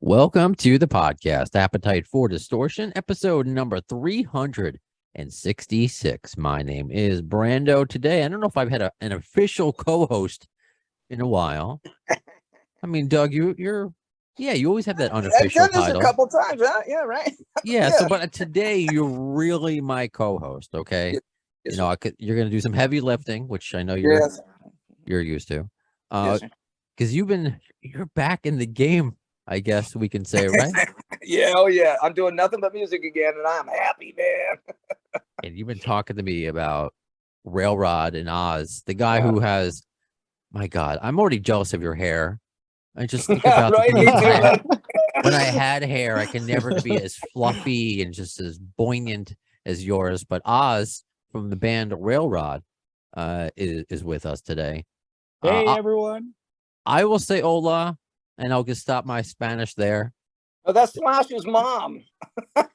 Welcome to the podcast, Appetite for Distortion, episode number 366. My name is Brando. Today, I don't know if I've had an official co-host in a while. I mean, Doug, you always have that unofficial I've done this title. a couple times, huh? Yeah, right. Yeah, but today you're really my co-host, okay? Yes, You're going to do some heavy lifting, which I know you're used to. Yes, Because you're back in the game, I guess we can say, right? yeah. I'm doing nothing but music again, and I'm happy, man. And you've been talking to me about Railrod and Oz, the guy who has, my God, I'm already jealous of your hair. I just think about right, me too, when I had hair, I can never be as fluffy and just as buoyant as yours. But Oz from the band Railrod is with us today. Hey, everyone. I will say hola, and I'll just stop my Spanish there. Oh, that's Smosh's mom. That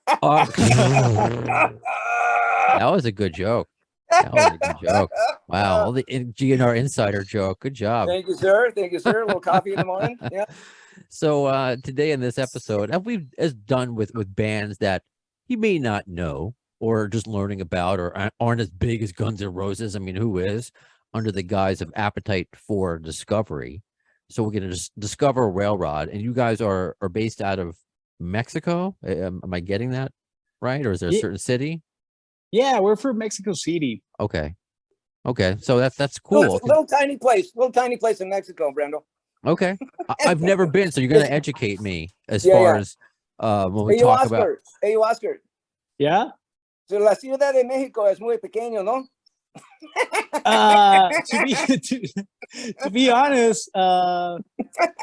was a good joke. Wow, all the GN'R insider joke. Good job. Thank you, sir. A little coffee in the morning. Yeah. So today in this episode, as done with bands that you may not know or just learning about or aren't as big as Guns N' Roses. I mean, who is? Under the guise of Appetite for Discovery. So we're going to just discover Railrod, and you guys are based out of Mexico. Am I getting that right? Or is there a certain city? Yeah, we're from Mexico City. Okay. So that's cool. Little tiny place in Mexico, Brando. Okay. I've never been, so you're going to educate me as far as when we talk about. Hey, Oscar. Yeah? So la Ciudad de México es muy pequeño, ¿no? To be honest,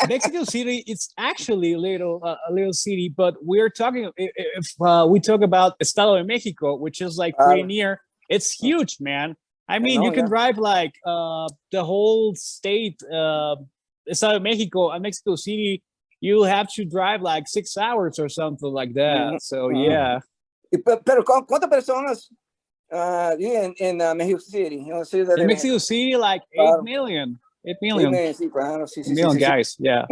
Mexico City, it's actually a little city, but we're talking, if we talk about Estado de Mexico, which is like pretty near, it's huge, man. I mean, you can drive like the whole state, Estado de Mexico and Mexico City. You have to drive like 6 hours or something like that. So yeah. Pero ¿cuántas personas in Mexico City? In Mexico City, like 8 million. 8 million. 8 million guys, yeah.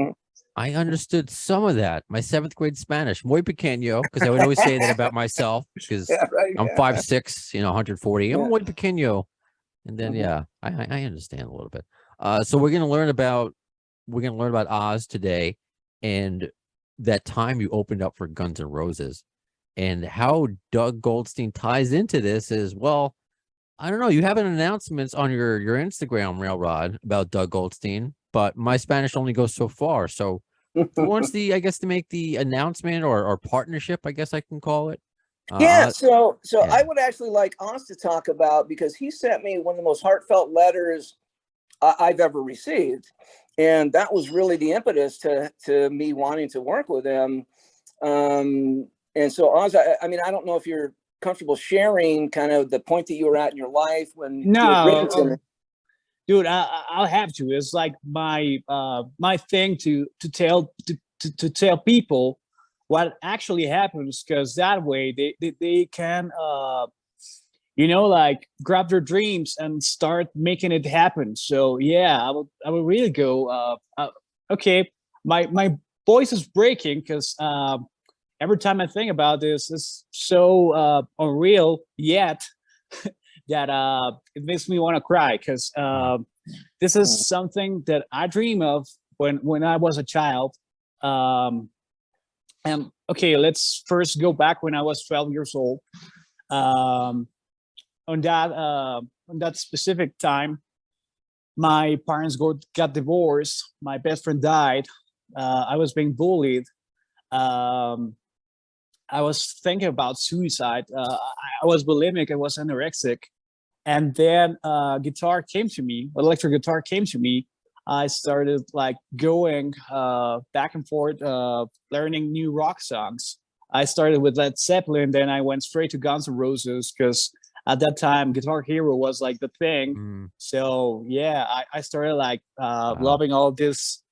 I understood some of that. My 7th grade Spanish, muy pequeño, because I would always say that about myself, because I'm 5'6", 140. I'm muy pequeño. And then, I understand a little bit. So we're going to learn about Oz today, and that time you opened up for Guns N' Roses, and how Doug Goldstein ties into this is, well, I don't know. You have an announcement on your Instagram, Railrod, about Doug Goldstein, but my Spanish only goes so far. So who wants to make the announcement or partnership, I guess I can call it? So I would actually like Oz to talk about, because he sent me one of the most heartfelt letters I've ever received. And that was really the impetus to me wanting to work with him. And so Oz, I mean, I don't know if you're comfortable sharing kind of the point that you were at in your life when dude, I'll have to. It's like my thing to tell people what actually happens, because that way they can like grab their dreams and start making it happen. So yeah, I would really go okay, my voice is breaking because every time I think about this, it's so unreal yet that it makes me want to cry, because this is something that I dream of when I was a child. And okay, let's first go back when I was 12 years old. On that specific time, my parents got divorced. My best friend died. I was being bullied. I was thinking about suicide. I was bulimic. I was anorexic. And then electric guitar came to me. I started like going back and forth, learning new rock songs. I started with Led Zeppelin, then I went straight to Guns N' Roses, because at that time Guitar Hero was like the thing. So yeah, I started like loving all this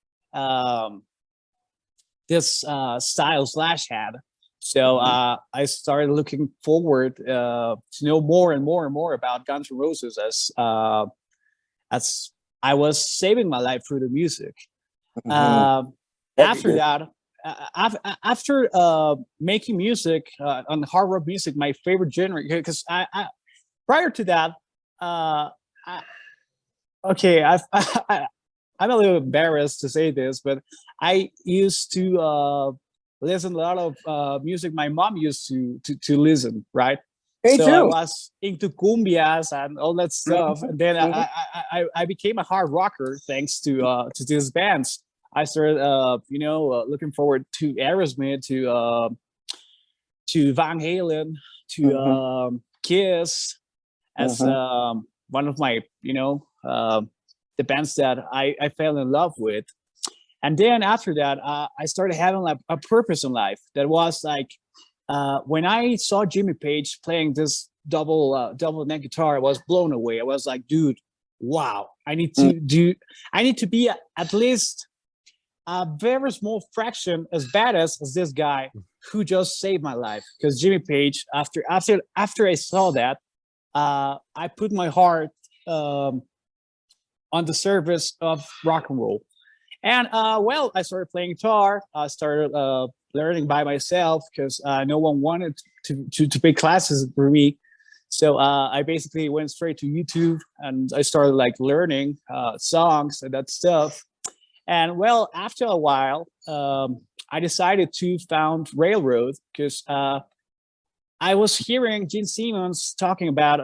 style Slash had. So I started looking forward to know more and more and more about Guns N' Roses as I was saving my life through the music. After that, after making music on hard rock music, my favorite genre, because I prior to that, okay, I'm a little embarrassed to say this, but I used to listen a lot of music my mom used to listen, right? Me So too. I was into cumbias and all that stuff, and then I became a hard rocker thanks to these bands. I started, looking forward to Aerosmith, to Van Halen, to Kiss, as one of my, the bands that I fell in love with. And then after that, I started having like a purpose in life. That was like when I saw Jimmy Page playing this double neck guitar, I was blown away. I was like, dude, wow! I need to be at least a very small fraction as badass as this guy who just saved my life. Because Jimmy Page, after I saw that, I put my heart on the service of rock and roll. And I started playing guitar. I started learning by myself because no one wanted to pay classes for me. So I basically went straight to YouTube and I started like learning songs and that stuff. And well, after a while, I decided to found Railrod because I was hearing Gene Simmons talking about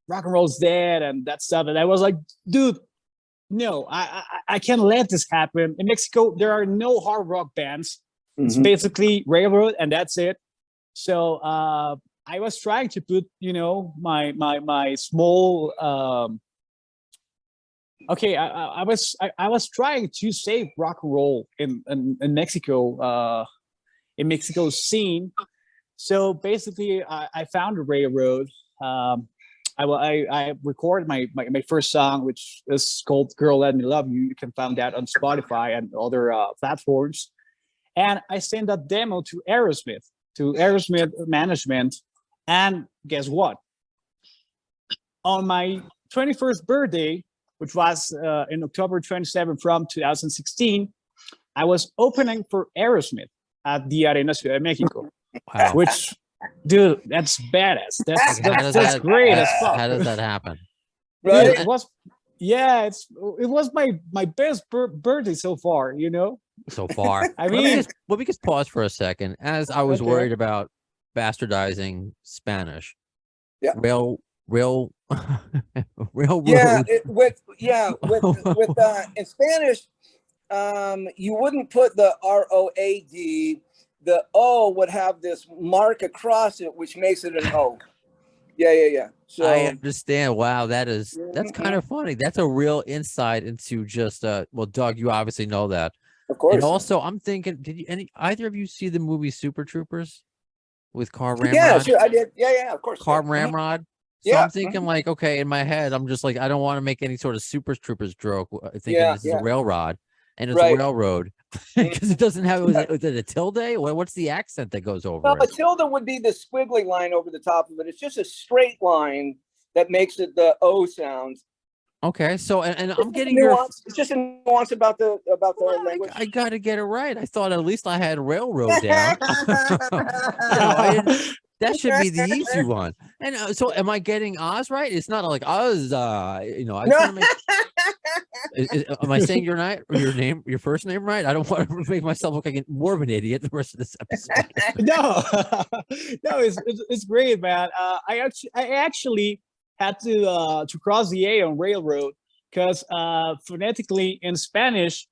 rock and roll's dead and that stuff. And I was like, dude, no, I can't let this happen. In Mexico, there are no hard rock bands. It's basically Railrod and that's it. So I was trying to put, my small I was trying to save rock and roll in Mexico, in Mexico's scene. So basically, I found a Railrod. I recorded my first song, which is called "Girl Let Me Love You." You can find that on Spotify and other platforms. And I sent that demo to Aerosmith management. And guess what? On my 21st birthday, which was in October 27 from 2016, I was opening for Aerosmith at the Arena Ciudad de Mexico. Wow. Which, dude, that's badass. That's great as fuck. How does that happen? Right? Dude, it was my best birthday so far, So far. I mean, let me just pause for a second. As I was Okay. worried about bastardizing Spanish. Yeah. Railroad. Yeah, in Spanish, you wouldn't put the ROAD. The O would have this mark across it, which makes it an O. Yeah. So I understand. Wow, that's kind of funny. That's a real insight into just well, Doug, you obviously know that. of course. And also, I'm thinking, did either of you see the movie Super Troopers with Carl Ramrod? Yeah, sure, I did. Yeah, of course. Carl Yeah. Ramrod. So Yeah. I'm thinking like, okay, in my head, I'm just like, I don't want to make any sort of Super Troopers joke, thinking Yeah, this is yeah. a railroad, and it's Right. a railroad because it doesn't have. Was it a tilde? What's the accent that goes over No, a it? tilde would be the squiggly line over the top of it. It's just a straight line that makes it the O sound. Okay, so and I'm getting nuance. It's just a nuance about the language. I got to get it right. I thought at least I had railroad down. That should be the easy one. And so, am I getting Oz right? It's not like Oz. I just want to make. Am I saying your name, your first name right? I don't want to make myself look like more of an idiot the rest of this episode. No, it's great, man. I actually had to cross the A on Railrod because phonetically in Spanish,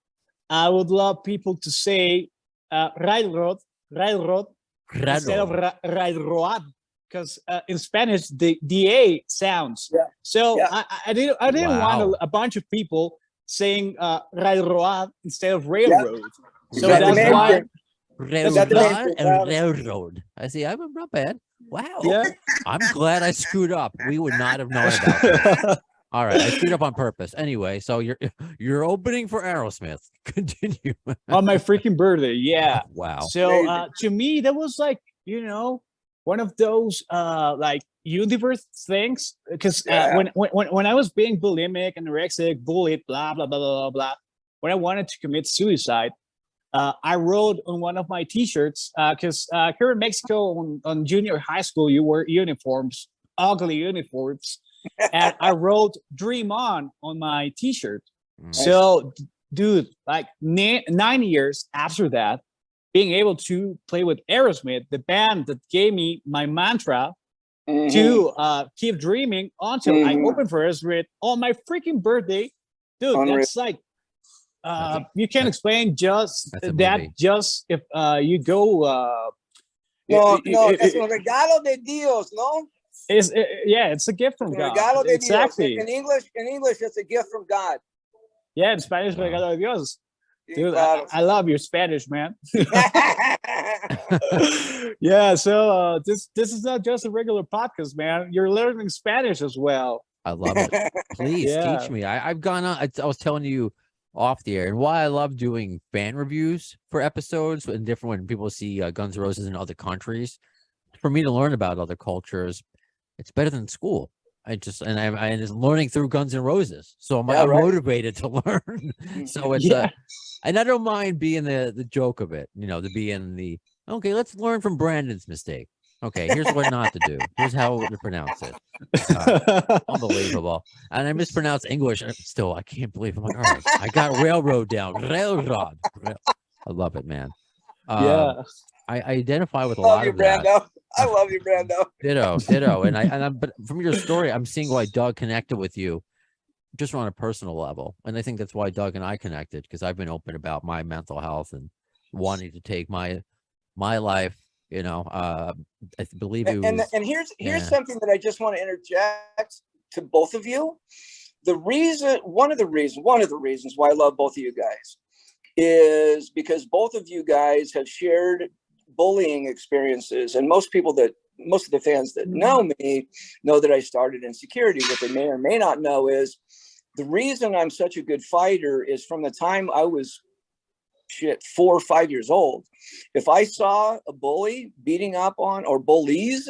I would love people to say Railrod instead of Railroad, because in Spanish the A sounds. Yeah. So Yeah. I didn't want a bunch of people saying Railroad instead of Railroad. Yeah. So That's that's why. Railroad and railroad. I see. I'm not bad. Wow. Yeah. I'm glad I screwed up. We would not have known about this. All right, I screwed up on purpose. Anyway, so you're opening for Aerosmith. Continue. On my freaking birthday, yeah. Wow. So to me, that was like, one of those like universe things. Because when I was being bulimic, anorexic, bullied, blah blah blah blah blah blah, when I wanted to commit suicide, I wrote on one of my T-shirts because here in Mexico on junior high school you wear uniforms, ugly uniforms, and I wrote "Dream On" my T-shirt. So, dude, like 9 years after that, being able to play with Aerosmith, the band that gave me my mantra to keep dreaming until I opened for Aerosmith on my freaking birthday, dude. Unreal. That's like. You can't explain just That's a that. movie. Just if you go, No, es un regalo de Dios, no? it's a gift from God. Regalo de Exactly. Dios. In English, it's a gift from God. Yeah, in Spanish, regalo de Dios. Dude, Claro. I love your Spanish, man. Yeah, so this is not just a regular podcast, man. You're learning Spanish as well. I love it. Please Yeah. teach me. I've gone on. I was telling you off the air, and why I love doing fan reviews for episodes and different when people see Guns N' Roses in other countries. For me to learn about other cultures, it's better than school. I'm just learning through Guns N' Roses, so I'm motivated to learn. So it's and I don't mind being the joke of it, to be in the okay. Let's learn from Brandon's mistake. Okay, here's what not to do. Here's how to pronounce it. Unbelievable. And I mispronounce English. Still, I can't believe I'm like, all right, I got railroad down. Railrod. I love it, man. Yeah. I identify with a lot of that. I love you, Brando. Ditto. But from your story, I'm seeing why Doug connected with you just on a personal level. And I think that's why Doug and I connected, because I've been open about my mental health and wanting to take my life. I believe you. And here's something that I just want to interject to both of you. One of the reasons why I love both of you guys is because both of you guys have shared bullying experiences, and most of the fans that know me know that I started in security. What they may or may not know is the reason I'm such a good fighter is from the time I was 4 or 5 years old. If I saw a bully beating up on, or bullies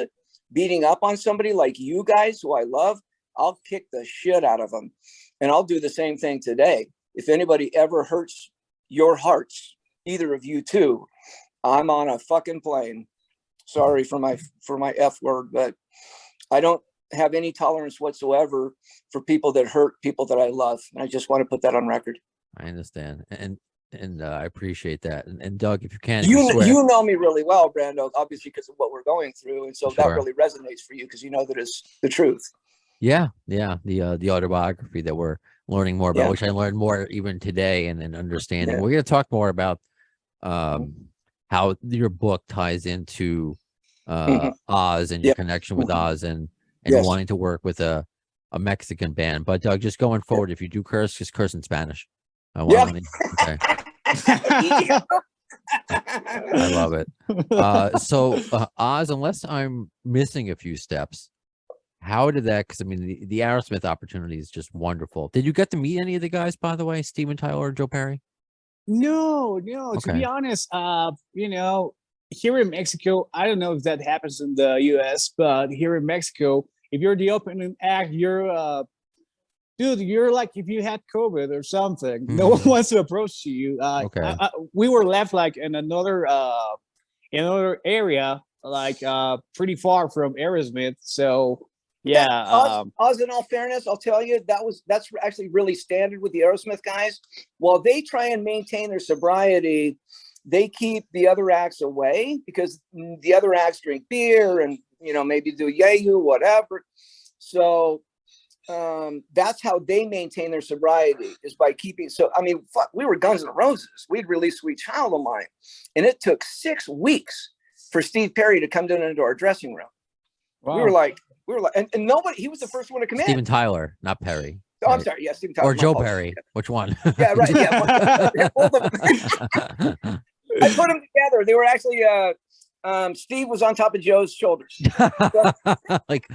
beating up on somebody like you guys who I love, I'll kick the shit out of them. And I'll do the same thing today. If anybody ever hurts your hearts, either of you two, I'm on a fucking plane. Sorry for my F word, but I don't have any tolerance whatsoever for people that hurt people that I love. And I just want to put that on record. I understand. And I appreciate that. And Doug, if you can, you know me really well, Brando, obviously because of what we're going through, and so that really resonates for you because you know that it's the truth. Yeah. The autobiography that we're learning more about, which I learned more even today, and understanding. We're going to talk more about how your book ties into Oz and your connection with Oz and wanting to work with a Mexican band. But Doug, just going forward, if you do curse, just curse in Spanish. Okay. I love it. So Oz, unless I'm missing a few steps, how did that? Because I mean, the Aerosmith opportunity is just wonderful. Did you get to meet any of the guys, by the way, Steven Tyler or Joe Perry? No. To be honest, here in Mexico, I don't know if that happens in the US, but here in Mexico, if you're the opening act, you're dude, you're like if you had COVID or something, no one wants to approach you. We were left like in another area, like pretty far from Aerosmith. So Oz, in all fairness, I'll tell you that's actually really standard with the Aerosmith guys. While they try and maintain their sobriety, they keep the other acts away because the other acts drink beer and maybe do yayu, whatever. So that's how they maintain their sobriety, is by keeping. So I mean, we were Guns N' Roses. We'd released Sweet Child of Mine, and it took 6 weeks for Steve Perry to come down into our dressing room. Wow. We were like, and nobody. He was the first one to come in. Steven Tyler, not Perry. Oh, I'm sorry. Yeah, Steven Tyler. Or Joe Perry. Which one? Yeah, right. Yeah, both of them. I put them together. They were actually. Steve was on top of Joe's shoulders. Like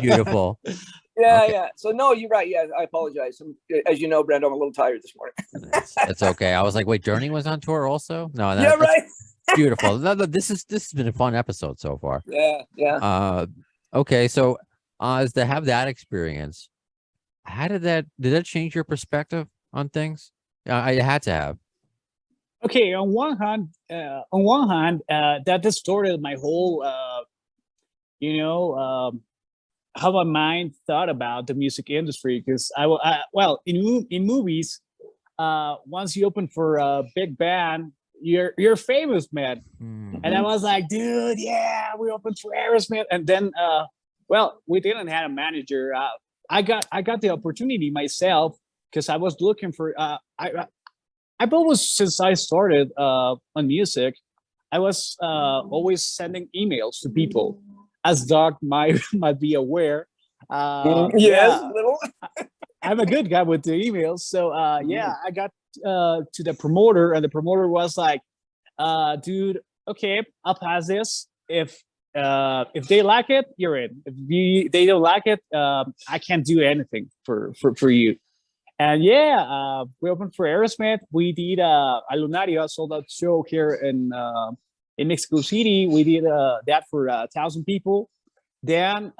beautiful. Yeah. So no, you're right. Yeah, I apologize. As you know, Brando, I'm a little tired this morning. That's okay. I was like, wait, Journey was on tour also? No, right. Beautiful. This has been a fun episode so far. Yeah. Okay, so as to have that experience, did that change your perspective on things? I had to have. Okay, on one hand, that distorted my whole, how my mind thought about the music industry. Because well, in movies, once you open for a big band, you're famous, man. And I was like, dude, yeah, we opened for Aerosmith, and then, well, we didn't have a manager. I got the opportunity myself because I was looking for. I've always, since I started on music, I was always sending emails to people, as Doug might be aware. Yes, Yeah, little. I'm a good guy with the emails. So yeah, I got to the promoter, and the promoter was like, dude, okay, I'll pass this. If they like it, you're in. If they don't like it, I can't do anything for you. And yeah, we opened for Aerosmith. We did a Lunaria sold out show here in Mexico City. We did that for 1,000 people. Then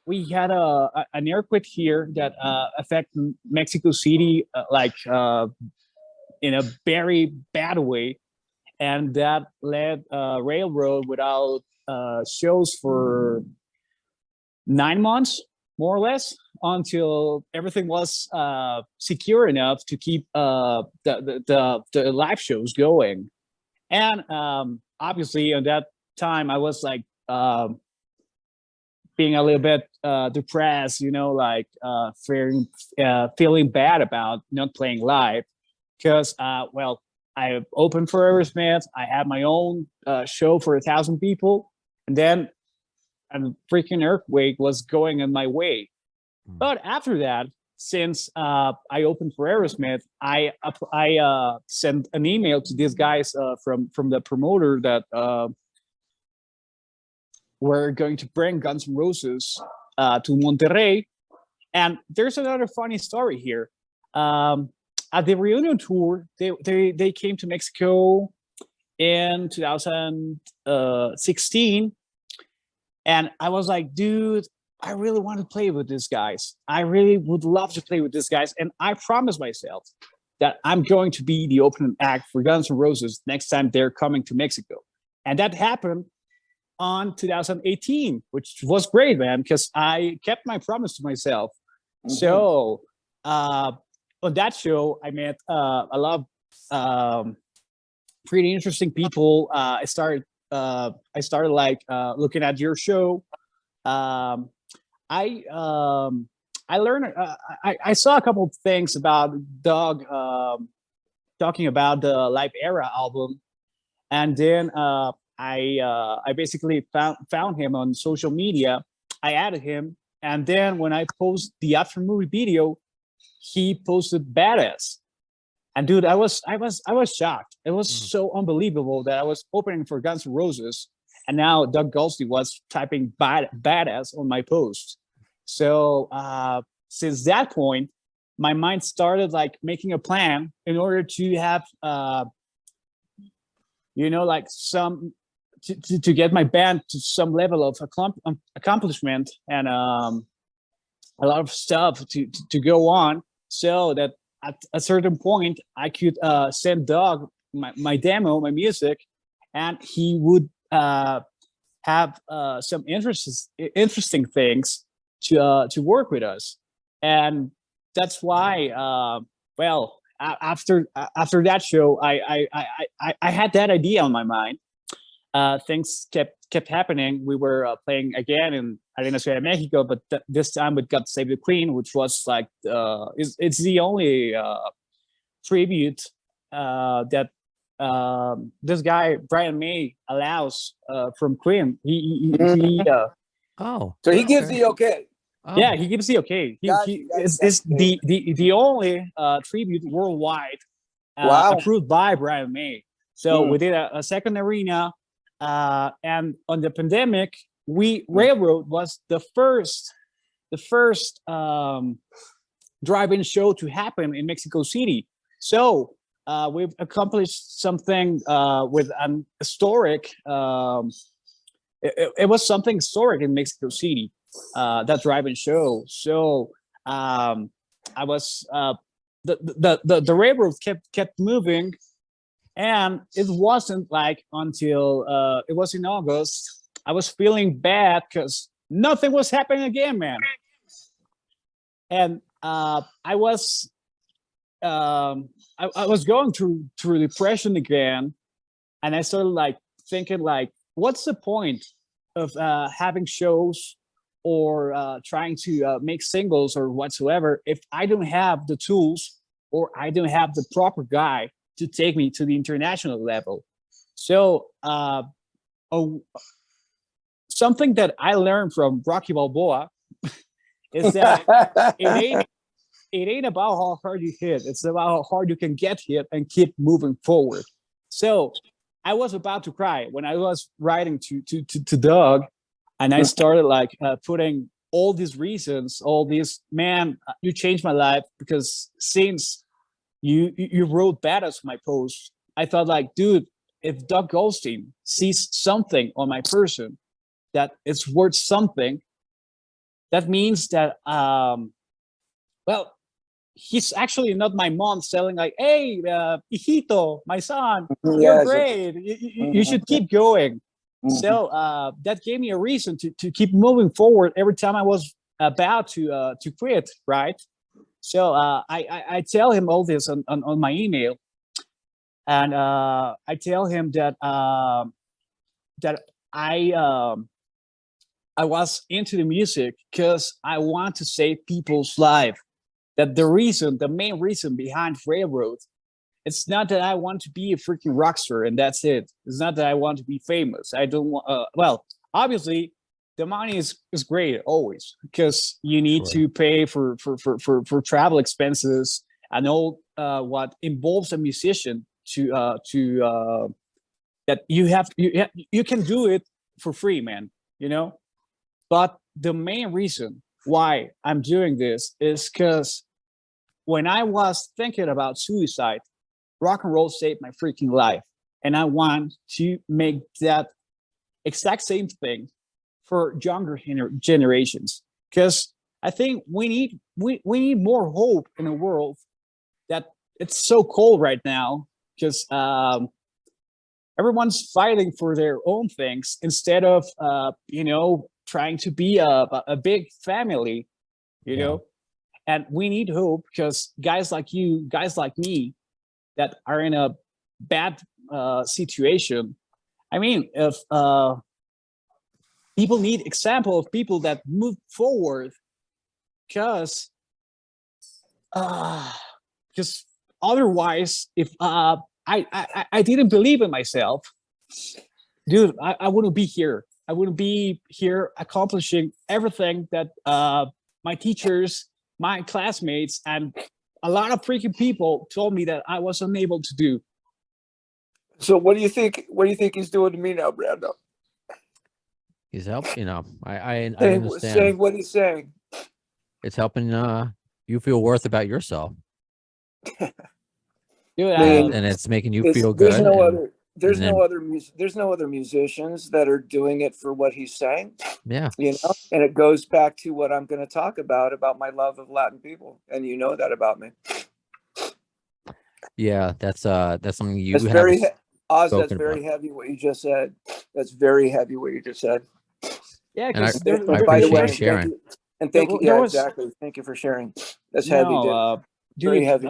we had an earthquake here that affected Mexico City, in a very bad way, and that led Railrod without shows for 9 months, more or less, until everything was secure enough to keep the live shows going. And obviously, at that time, I was like being a little bit depressed, feeling bad about not playing live, because well, I opened for Aerosmith. I had my own show for 1,000 people, and then a freaking earthquake was going in my way. But after that, since I opened for Aerosmith, I sent an email to these guys from the promoter that were going to bring Guns N' Roses to Monterrey. And there's another funny story here. At the reunion tour, they came to Mexico in 2016, and I was like, dude, I really want to play with these guys. I really would love to play with these guys. And I promised myself that I'm going to be the opening act for Guns N' Roses next time they're coming to Mexico. And that happened on 2018, which was great, man, because I kept my promise to myself. So on that show, I met a lot of pretty interesting people. I started like looking at your show. I learned. I saw a couple of things about Doug talking about the Live Era album, and then I basically found him on social media. I added him, and then when I post the after movie video, he posted "Badass." And dude, I was shocked. It was so unbelievable that I was opening for Guns N' Roses, and now Doug Goldstein was typing "badass" on my post. So since that point, my mind started like making a plan in order to have, like some to get my band to some level of accomplishment and a lot of stuff to go on, so that at a certain point I could send Doug my demo, my music, and he would have some interesting things to work with us. And that's why well, after that show, I had that idea on my mind. Things kept happening. We were playing again in Arena Ciudad de Mexico, but this time with God Save the Queen, which was like it's the only tribute that this guy Brian May allows from Queen. Oh, So he gives the okay. oh. Yeah, he gives the okay. It's the only tribute worldwide Wow. approved by Brian May. So we did a second arena, and on the pandemic, Railrod was the first drive-in show to happen in Mexico City. So we've accomplished something with an historic. It was something historic in Mexico City, that drive-in show. So I was the railroad kept moving, and it wasn't like until it was in August I was feeling bad because nothing was happening again, man. And I was going through depression again, and I started like thinking like, what's the point of having shows or trying to make singles or whatsoever if I don't have the tools or I don't have the proper guy to take me to the international level. So something that I learned from Rocky Balboa is that it ain't about how hard you hit. It's about how hard you can get hit and keep moving forward. So I was about to cry when I was writing to Doug, and I started like putting all these reasons, all these, man, you changed my life, because since you wrote badass my post, I thought like, dude, if Doug Goldstein sees something on my person that it's worth something, that means that well, he's actually not my mom selling like, hey, hijito, my son, you're great, you should keep going. So that gave me a reason to keep moving forward every time I was about to quit, right? So I tell him all this on my email, and I tell him that that I was into the music because I want to save people's life. That the main reason behind Railroad, it's not that I want to be a freaking rock star and that's it. It's not that I want to be famous. I don't want, well, obviously the money is great always, because you need to pay for travel expenses and all what involves a musician to that you can do it for free, man, you know? But the main reason why I'm doing this is because when I was thinking about suicide, rock and roll saved my freaking life. And I want to make that exact same thing for younger generations. Because I think we need more hope in a world that it's so cold right now, because everyone's fighting for their own things instead of trying to be a big family, you know. And we need hope, because guys like you, guys like me, that are in a bad situation. I mean, if people need example of people that move forward, because otherwise, if I didn't believe in myself, dude, I wouldn't be here. I wouldn't be here accomplishing everything that my teachers, my classmates, and a lot of freaking people told me that I was unable to do. So what do you think? What do you think he's doing to me now, Brando? He's helping. You know, I understand. Saying what he's saying. It's helping you feel worth about yourself. Dude, and it's making you feel good. There's no other musicians that are doing it for what he's saying. Yeah. You know, and it goes back to what I'm going to talk about my love of Latin people, and you know that about me. Yeah, that's something you that's have. Very Oz, that's about. Very heavy what you just said. That's very heavy what you just said. Yeah, and I by the appreciate way, you sharing. Thank you. Yeah, exactly. Thank you for sharing. That's heavy, dude. Very heavy.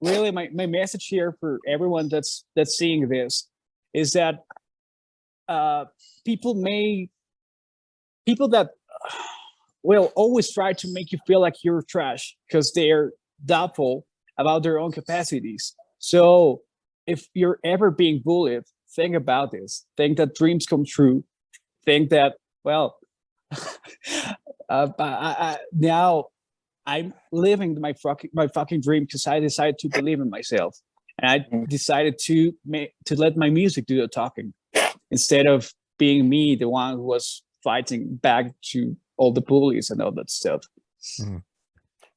Really, my message here for everyone that's seeing this is that people that will always try to make you feel like you're trash because they're doubtful about their own capacities. So if you're ever being bullied, think about this. Think that dreams come true. Think that, well, now I'm living my fucking dream because I decided to believe in myself, and I decided to let my music do the talking instead of being me, the one who was fighting back to all the bullies and all that stuff.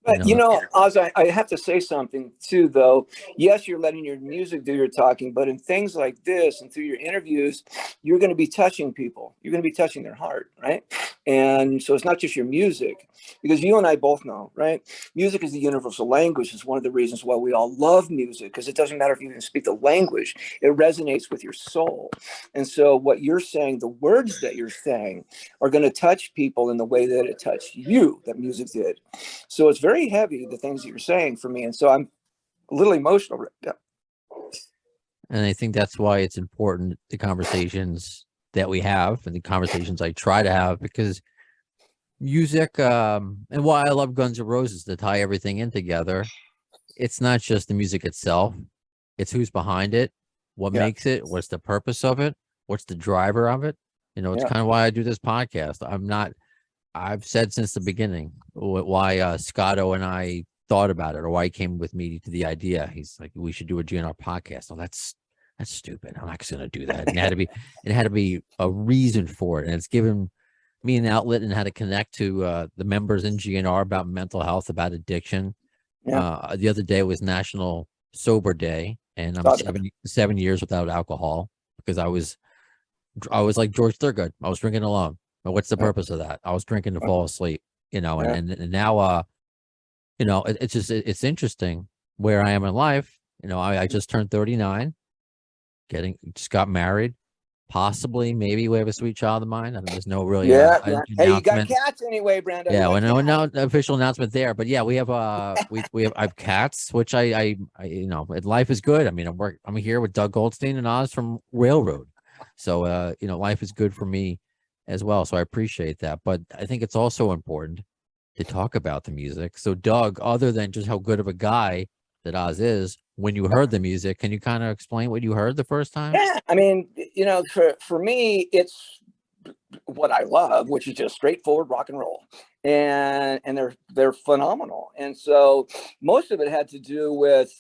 But Oz, I have to say something too, though. Yes, you're letting your music do your talking, but in things like this and through your interviews, you're going to be touching people. You're going to be touching their heart, right? And so it's not just your music, because you and I both know, right? Music is the universal language. It's one of the reasons why we all love music, because it doesn't matter if you can speak the language. It resonates with your soul. And so what you're saying, the words that you're saying are going to touch people in the way that it touched you, that music did. So it's very heavy, the things that you're saying for me. And so I'm a little emotional right now. And I think that's why it's important, the conversations that we have and the conversations I try to have, because music, and why I love Guns N' Roses, to tie everything in together. It's not just the music itself. It's who's behind it, what makes it, what's the purpose of it, what's the driver of it. It's kind of why I do this podcast. I've said since the beginning why Scotto and I thought about it, or why he came with me to the idea. He's like, we should do a GNR podcast. Oh, that's stupid. I'm not going to do that. And it had to be a reason for it. And it's given me an outlet and how to connect to the members in GNR about mental health, about addiction. The other day was National Sober Day, and I'm 7 years without alcohol, because I was like George Thurgood. I was drinking alone. But what's the purpose of that? I was drinking to fall asleep, and now, it's interesting where I am in life. I just turned 39, just got married, possibly, maybe we have a sweet child of mine. I mean, there's no really, Hey, you got cats anyway, Brando. Yeah, well, no official announcement there, but yeah, we have I have cats, which I life is good. I mean, I'm here with Doug Goldstein and Oz from Railrod, so life is good for me as well. So I appreciate that, but I think it's also important to talk about the music. So Doug, other than just how good of a guy that Oz is, when you heard the music, can you kind of explain what you heard the first time? Yeah, I mean, for me, it's what I love, which is just straightforward rock and roll, and they're phenomenal. And so most of it had to do with,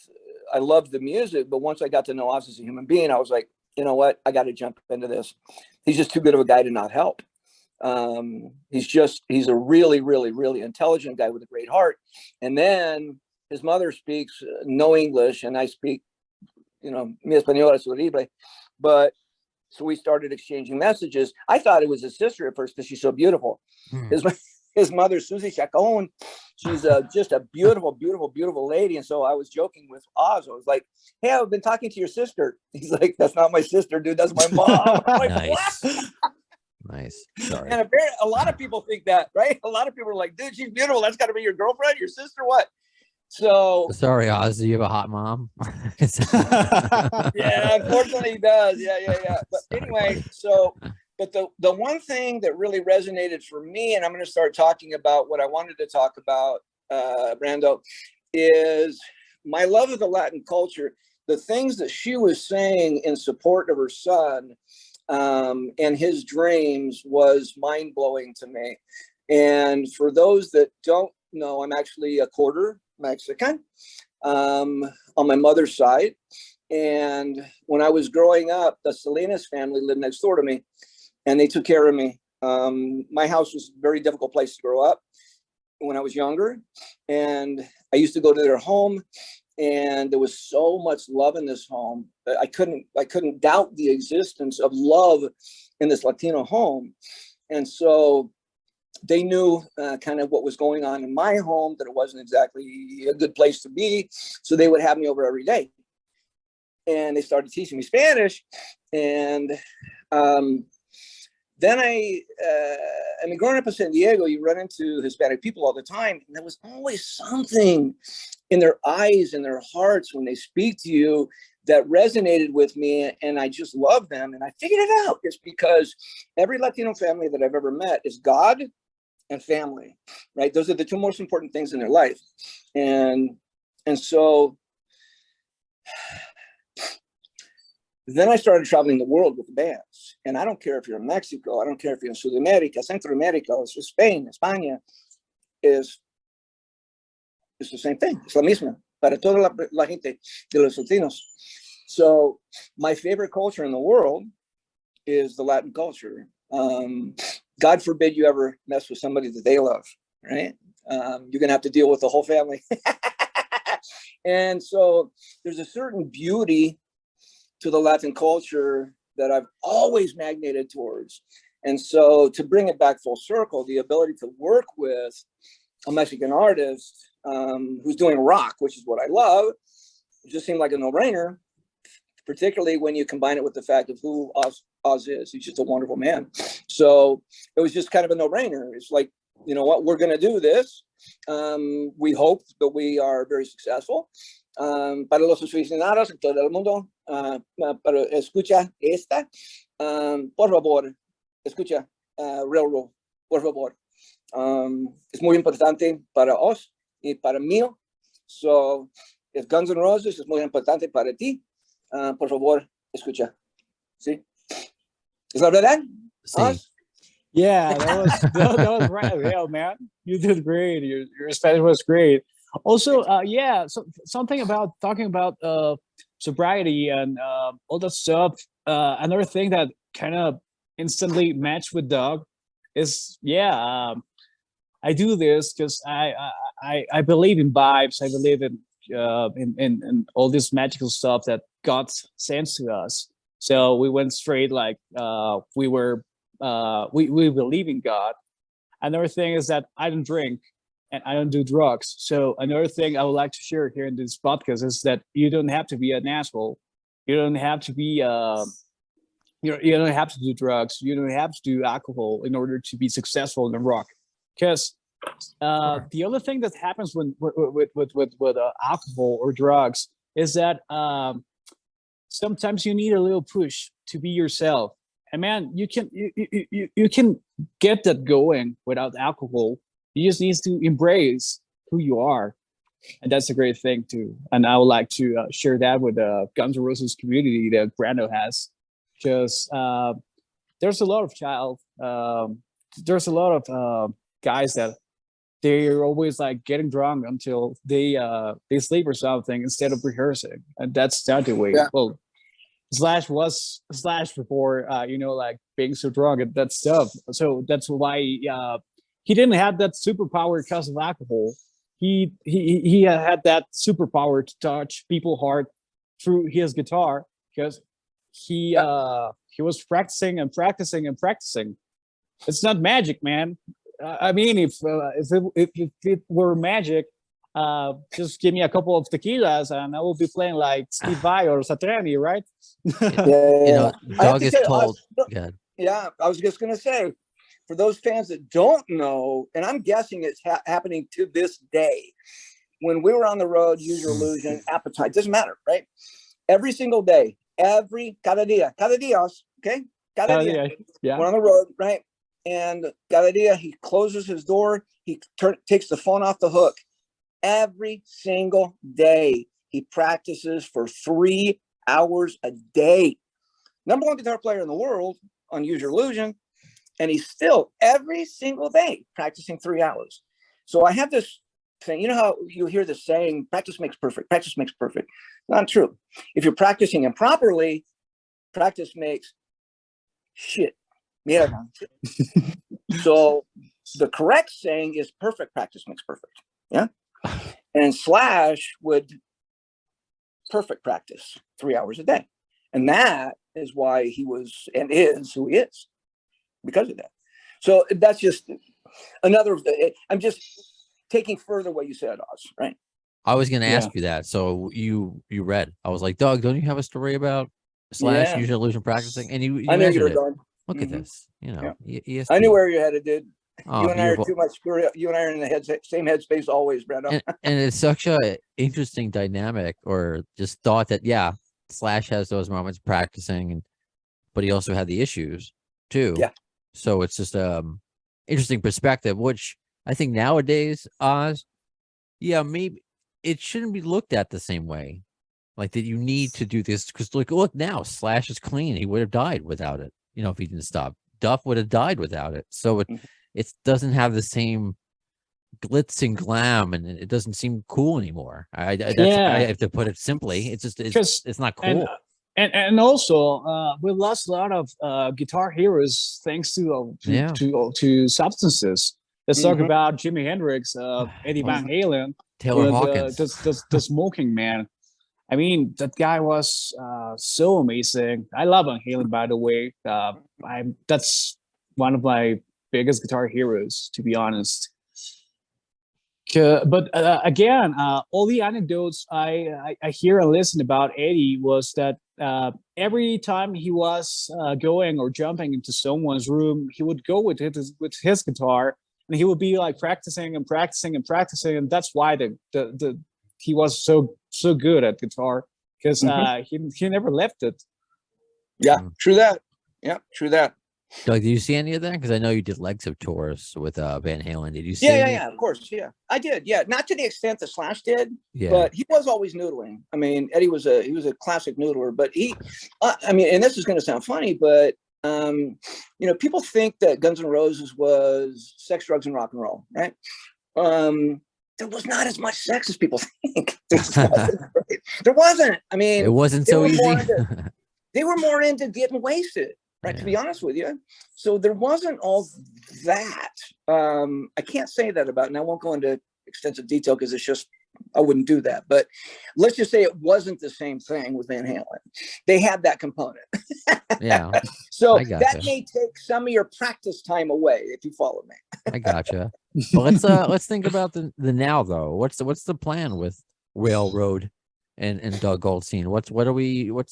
I loved the music, but once I got to know Oz as a human being, I was like, you know what, I got to jump into this. He's just too good of a guy to not help. He's a really, really, really intelligent guy with a great heart. And then his mother speaks no English, and I speak, mi español es horrible. But so we started exchanging messages. I thought it was his sister at first because she's so beautiful. His mother, Susie Chacon, she's just a beautiful, beautiful, beautiful lady. And so I was joking with Oz. I was like, hey, I've been talking to your sister. He's like, that's not my sister, dude. That's my mom. I'm like, nice. What? Nice. Sorry. And apparently, a lot of people think that, right? A lot of people are like, dude, she's beautiful. That's got to be your girlfriend, your sister, what? So sorry, Oz. Do you have a hot mom? Yeah, unfortunately he does. Yeah. But sorry, anyway, buddy. But the one thing that really resonated for me, and I'm going to start talking about what I wanted to talk about, Brando, is my love of the Latin culture. The things that she was saying in support of her son and his dreams was mind-blowing to me. And for those that don't know, I'm actually a quarter Mexican on my mother's side. And when I was growing up, the Salinas family lived next door to me, and they took care of me. My house was a very difficult place to grow up when I was younger. And I used to go to their home, and there was so much love in this home that I couldn't doubt the existence of love in this Latino home. And so they knew kind of what was going on in my home, that it wasn't exactly a good place to be. So they would have me over every day. And they started teaching me Spanish. And then I mean, growing up in San Diego, you run into Hispanic people all the time. And there was always something in their eyes and their hearts when they speak to you that resonated with me. And I just love them. And I figured it out. It's because every Latino family that I've ever met is God and family, right? Those are the two most important things in their life. And so then I started traveling the world with the bands. And I don't care if you're in Mexico, I don't care if you're in Sudamerica, Central America, or Spain, España, is the same thing. Es la misma para toda la gente de los Latinos. So my favorite culture in the world is the Latin culture. God forbid you ever mess with somebody that they love, right? You're going to have to deal with the whole family. And so there's a certain beauty to the Latin culture that I've always magnated towards. And so to bring it back full circle, the ability to work with a Mexican artist who's doing rock, which is what I love, it just seemed like a no-brainer, particularly when you combine it with the fact of who Oz is. He's just a wonderful man. So it was just kind of a no-brainer. It's like, you know what, we're going to do this. We hope that we are very successful. Para los aficionados en todo el mundo, pero escucha esta, por favor, escucha Railroad, por favor. Es muy importante para os y para mí. So, if Guns N' Roses es muy importante para ti, por favor, escucha. ¿Sí? ¿Es la verdad? Sí. Yeah, that was right. Yeah, man, you did great. Your Spanish was great. Also, yeah, so something about talking about sobriety and all that stuff. Another thing that kind of instantly matched with Doug is, yeah, I do this because I believe in vibes. I believe in all this magical stuff that God sends to us. So we went straight like we believe in God. Another thing is that I don't drink and I don't do drugs. So another thing I would like to share here in this podcast is that you don't have to be an asshole. You don't have to be you don't have to do drugs. You don't have to do alcohol in order to be successful in the rock. Because the other thing that happens when with alcohol or drugs is that sometimes you need a little push to be yourself. And man, you can get that going without alcohol. You just need to embrace who you are, and that's a great thing too. And I would like to share that with the Guns N' Roses community that Brando has. Just there's a lot of guys that they're always like getting drunk until they sleep or something instead of rehearsing, and that's not the way. Yeah. Well, Slash was Slash before like being so drunk and that stuff. So that's why he didn't have that superpower because of alcohol. He had that superpower to touch people's heart through his guitar because he was practicing and practicing and practicing. It's not magic, man. I mean, if it were magic, just give me a couple of tequilas and I will be playing like Steve Vai or Satriani, right? Doug is told. Yeah, I was just gonna say, for those fans that don't know, and I'm guessing it's happening to this day, when we were on the road, Use Your Illusion, Appetite, doesn't matter, right? Every single day, cada días, okay? Cada día. Yeah. We're on the road, right? And cada día, he closes his door, he takes the phone off the hook. Every single day, he practices for 3 hours a day. Number one guitar player in the world on Use Your Illusion, and he's still every single day practicing 3 hours. So I have this thing, you know how you hear the saying, practice makes perfect, practice makes perfect. Not true. If you're practicing improperly, practice makes shit. Mierda. So the correct saying is perfect practice makes perfect. Yeah. And Slash would perfect practice 3 hours a day. And that is why he was and is who he is, because of that. So that's just another, I'm just taking further what you said, Oz, right? I was going to ask you that. So you read. I was like, Doug, don't you have a story about Slash Use Your Illusion practicing? And you I knew you were it. going. Look at this. ESP. I knew where you headed, dude. Oh, you and I are too much. You and I are in the same headspace always, Brando. And it's such a interesting dynamic, or just thought that Slash has those moments practicing, but he also had the issues too. Yeah. So it's just interesting perspective, which I think nowadays, Oz, maybe it shouldn't be looked at the same way. Like that you need to do this because look now, Slash is clean. He would have died without it. If he didn't stop. Duff would have died without it. So it doesn't have the same glitz and glam, and it doesn't seem cool anymore. I have to put it simply. It's just it's not cool. And also we lost a lot of guitar heroes thanks to substances. Let's talk about Jimi Hendrix, Eddie Van Halen, Taylor Hawkins, the Smoking Man. I mean, that guy was so amazing. I love Van Halen, by the way. That's one of my biggest guitar heroes, to be honest. But again, all the anecdotes I hear and listen about Eddie was that every time he was going or jumping into someone's room, he would go with his guitar, and he would be like practicing and practicing and practicing, and that's why he was so good at guitar, because he never left it. Yeah, true that. Yeah, true that. Doug, did you see any of that? Because I know you did legs of tours with Van Halen. Did you see? Yeah, of course. Yeah, I did. Yeah, not to the extent that Slash did. Yeah. But he was always noodling. I mean, Eddie was a classic noodler. But I mean, and this is going to sound funny, but you know, people think that Guns N' Roses was sex, drugs, and rock and roll, right? There was not as much sex as people think. There wasn't. I mean, it wasn't so easy. They were more into getting wasted. Right, to be honest with you. So there wasn't all that. I can't say that about, and I won't go into extensive detail because it's just, I wouldn't do that. But let's just say it wasn't the same thing with Van Halen. They had that component. Yeah. So that may take some of your practice time away, if you follow me. I gotcha. Well, let's think about the now though. What's the plan with Railrod and Doug Goldstein? What are we going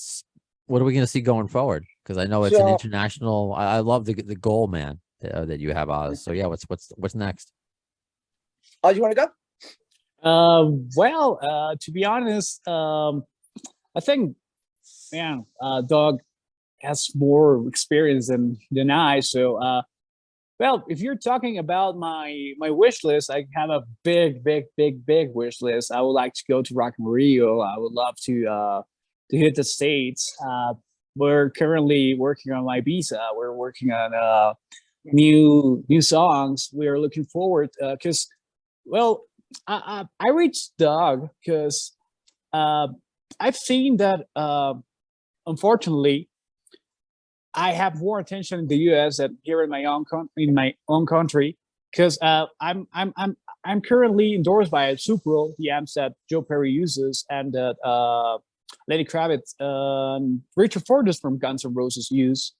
to see going forward? Because I know it's an international. I love the goal, man, that you have, Oz. So yeah, what's next? Oz, you want to go? Well, to be honest, I think, man, Doug has more experience than I. So, well, if you're talking about my wish list, I have a big wish list. I would like to go to Rock in Rio. I would love to hit the States. We're currently working on my visa. We're working on new songs. We're looking forward because, well, I reached Doug because I've seen that unfortunately I have more attention in the U.S. than here in my own country. Because I'm currently endorsed by Supro, the amps that Joe Perry uses, and that Lenny Kravitz, Richard Fortus from Guns N' Roses use,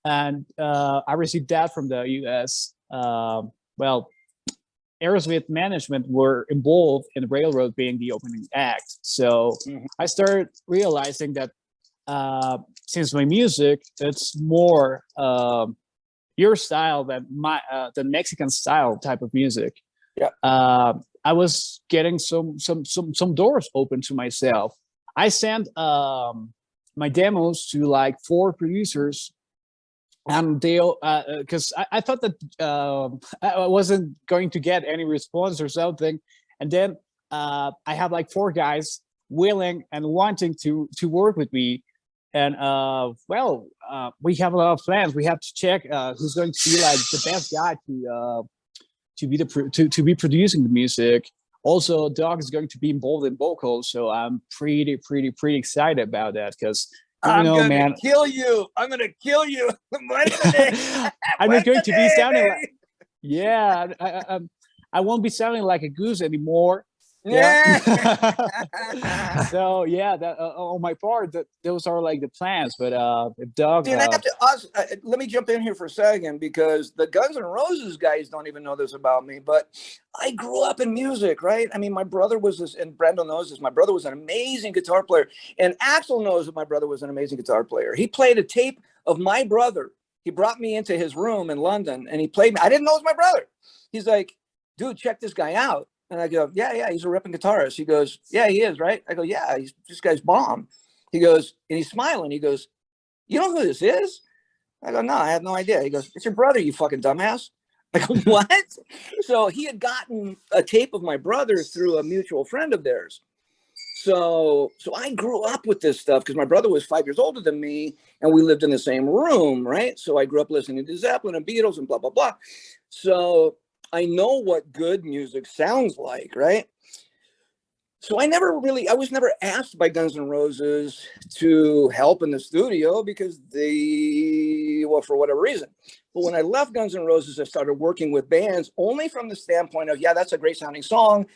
and I received that from the U.S. Well, Aerosmith management were involved in Railrod being the opening act, so I started realizing that since my music, it's more your style than the Mexican style type of music. Yeah, I was getting some doors open to myself. I sent my demos to like 4 producers, and they because I thought that I wasn't going to get any response or something, and then I have like 4 guys willing and wanting to work with me, and well, we have a lot of plans. We have to check who's going to be like the best guy to be producing the music. Also, Doug is going to be involved in vocals, so I'm pretty excited about that because I'm gonna kill you. I'm not going to be sounding like, yeah, I won't be sounding like a goose anymore. Yeah. So yeah, that on my part, those are like the plans. But if Doug, dude, I have to let me jump in here for a second because the Guns N' Roses guys don't even know this about me. But I grew up in music, right? I mean, my brother was this, and Brendel knows this. My brother was an amazing guitar player, and Axel knows that my brother was an amazing guitar player. He played a tape of my brother. He brought me into his room in London, and he played me. I didn't know it was my brother. He's like, dude, check this guy out. And I go, yeah, he's a ripping guitarist. He goes, yeah, he is, right? I go, yeah, this guy's bomb. He goes, and he's smiling. He goes, you know who this is? I go, no, I have no idea. He goes, it's your brother, you fucking dumbass. I go, what? So he had gotten a tape of my brother through a mutual friend of theirs. So I grew up with this stuff because my brother was 5 years older than me, and we lived in the same room, right? So I grew up listening to Zeppelin and Beatles and blah, blah, blah. So I know what good music sounds like, right? So I was never asked by Guns N' Roses to help in the studio because for whatever reason. But when I left Guns N' Roses, I started working with bands only from the standpoint of, yeah, that's a great sounding song.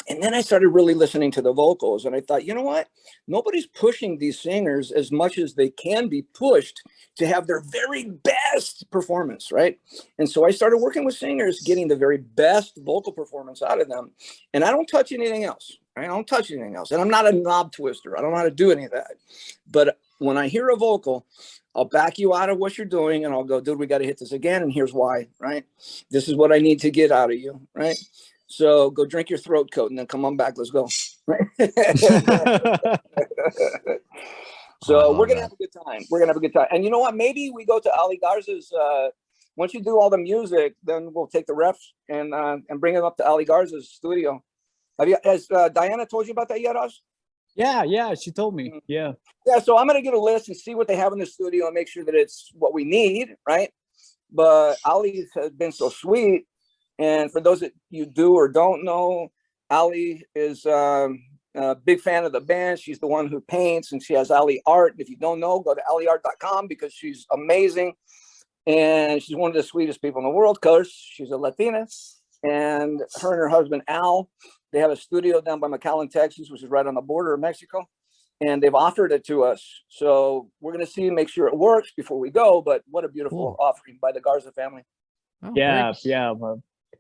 And then I started really listening to the vocals, and I thought, you know what? Nobody's pushing these singers as much as they can be pushed to have their very best performance, right? And so I started working with singers, getting the very best vocal performance out of them. And I don't touch anything else. Right? I don't touch anything else. And I'm not a knob twister. I don't know how to do any of that. But when I hear a vocal, I'll back you out of what you're doing, and I'll go, dude, we got to hit this again. And here's why, right? This is what I need to get out of you, right? So go drink your throat coat and then come on back. Let's go. Right? So we're going to have a good time. We're going to have a good time. And you know what? Maybe we go to Ali Garza's. Once you do all the music, then we'll take the refs and bring them up to Ali Garza's studio. Has Diana told you about that yet, Oz? Yeah, she told me. Yeah. So I'm going to get a list and see what they have in the studio and make sure that it's what we need, right? But Ali has been so sweet. And for those that you do or don't know, Ali is a big fan of the band. She's the one who paints, and she has Ali Art. If you don't know, go to aliart.com because she's amazing. And she's one of the sweetest people in the world because she's a Latina. And her and her husband, Al, they have a studio down by McAllen, Texas, which is right on the border of Mexico. And they've offered it to us. So we're going to see, make sure it works before we go. But what a beautiful offering by the Garza family. Oh, yeah.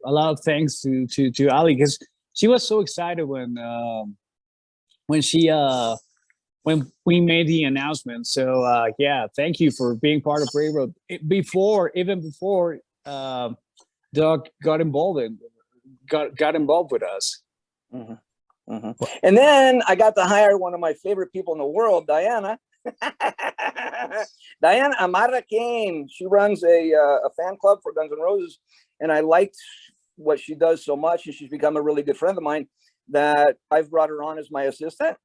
A lot of thanks to Ali, because she was so excited when we made the announcement. So yeah, thank you for being part of Railrod even before Doug got involved with us. Mm-hmm. Mm-hmm. And then I got to hire one of my favorite people in the world, Diana. Diana Amara Kane. She runs a fan club for Guns N' Roses, and I liked what she does so much, and she's become a really good friend of mine that I've brought her on as my assistant.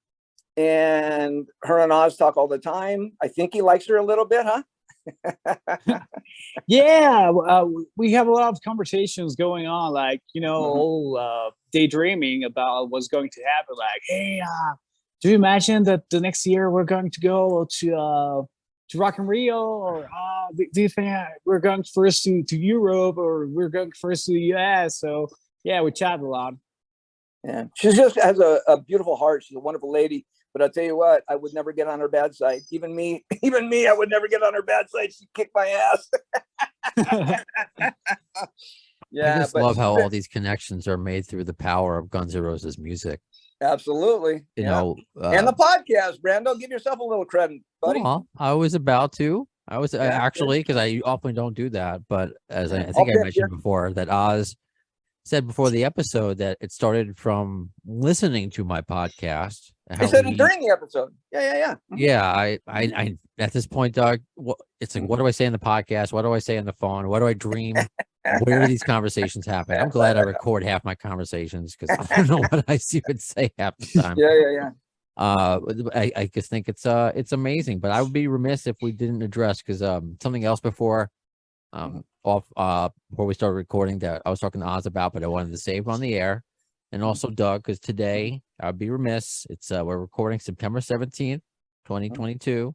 And her and Oz talk all the time. I think he likes her a little bit, huh? Yeah, we have a lot of conversations going on, like, daydreaming about what's going to happen. Like, hey, do you imagine that the next year we're going to go to Rock in Rio, or do you think we're going first to Europe, or we're going first to the US? So yeah, we chat a lot. Yeah, she just has a beautiful heart. She's a wonderful lady. But I'll tell you what, I would never get on her bad side. Even me, I would never get on her bad side. She'd kick my ass. I just love how all these connections are made through the power of Guns N' Roses music. Absolutely. You know, and the podcast, Brando, give yourself a little credit, buddy. Well, I was about to. I was actually, because I often don't do that. But as I think I mentioned before, that Oz said before the episode that it started from listening to my podcast. I said it during the episode. Yeah. Mm-hmm. Yeah, I at this point, Doug, it's like, what do I say in the podcast? What do I say on the phone? What do I dream? Where do these conversations happen? I'm glad I record half my conversations because I don't know what I even say half the time. Yeah. I just think it's amazing. But I would be remiss if we didn't address, because something else before we started recording that I was talking to Oz about, but I wanted to save on the air, and also Doug, because today I'd be remiss. It's we're recording September 17th, 2022,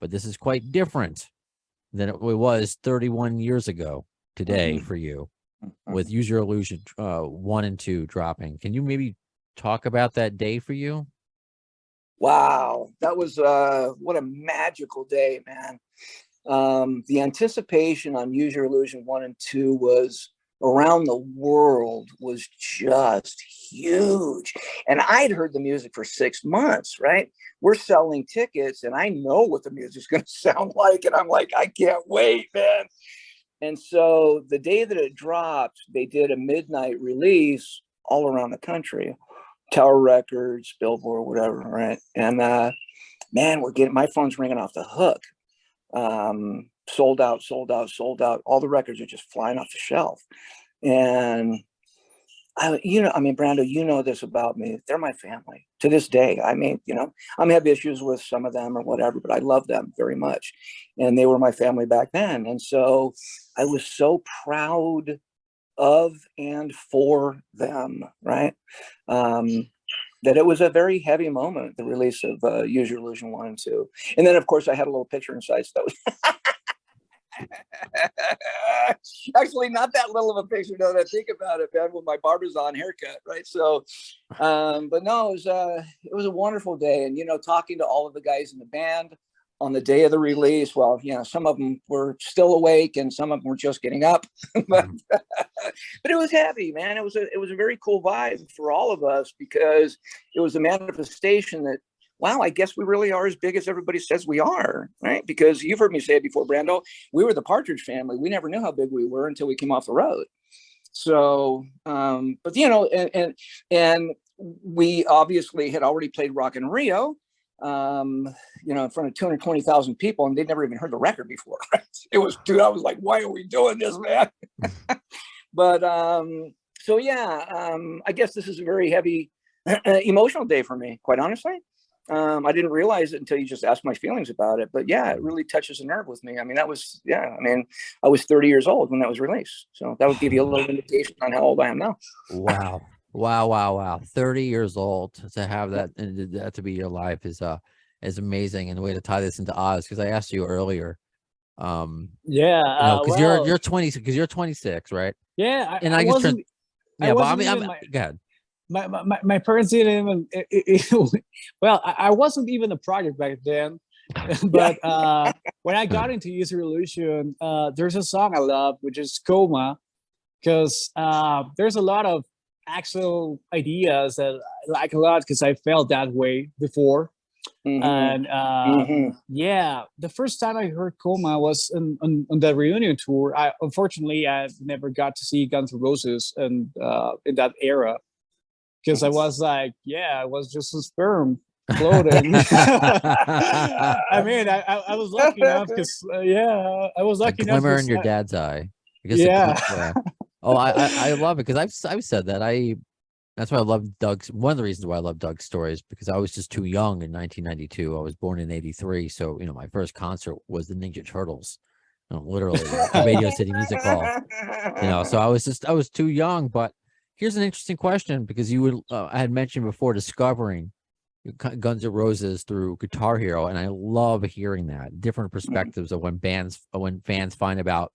but this is quite different than it was 31 years ago today for you, with Use Your Illusion 1 and 2 dropping. Can you maybe talk about that day for you? Wow, that was what a magical day, man. The anticipation on Use Your Illusion 1 and 2 was around the world, was just huge. And I'd heard the music for 6 months, right? We're selling tickets and I know what the music's going to sound like. And I'm like, I can't wait, man. And so the day that it dropped, they did a midnight release all around the country, Tower Records, Billboard, whatever, right? And man, my phone's ringing off the hook. Sold out. All the records are just flying off the shelf. And Brando, you know this about me. They're my family to this day. I may have issues with some of them or whatever, but I love them very much. And they were my family back then. And so I was so proud of and for them, right? That it was a very heavy moment, the release of Use Your Illusion 1 and 2. And then, of course, I had a little picture inside, so that was Actually, not that little of a picture now that I think about it, man, with my Barbizon haircut, right? So, but no, it was a wonderful day. And, talking to all of the guys in the band on the day of the release, well, some of them were still awake and some of them were just getting up, but it was happy, man. It was a very cool vibe for all of us, because it was a manifestation that, wow, I guess we really are as big as everybody says we are, right? Because you've heard me say it before, Brando, we were the Partridge Family. We never knew how big we were until we came off the road. So, but and we obviously had already played Rock in Rio, in front of 220,000 people, and they'd never even heard the record before. Right? It was, dude, I was like, why are we doing this, man? But so yeah, I guess this is a very heavy emotional day for me, quite honestly. I didn't realize it until you just asked my feelings about it. But yeah, it really touches a nerve with me. I mean, I was 30 years old when that was released. So that would give you a little indication on how old I am now. Wow. 30 years old to have that to be your life is amazing. And the way to tie this into Oz, because I asked you earlier. Because you're 20, because you're 26, right? Yeah. And I just turned, yeah, but go ahead. My parents didn't even well, I wasn't even a project back then. But when I got into User Illusion, there's a song I love, which is Coma, because there's a lot of actual ideas that I like a lot, because I felt that way before. And yeah, the first time I heard Coma was on that reunion tour. Unfortunately I never got to see Guns N' Roses and in that era, because I was like, I was just a sperm floating. I mean, I was lucky enough, because I was lucky enough. Glimmer in your dad's eye. I guess yeah. Oh, I love it, because I've said that. That's why I love Doug's. One of the reasons why I love Doug's stories, because I was just too young in 1992. I was born in '83, so my first concert was the Ninja Turtles, literally the Radio City Music Hall. So I was too young. But here's an interesting question, because I had mentioned before discovering Guns N' Roses through Guitar Hero, and I love hearing that different perspectives of when fans find about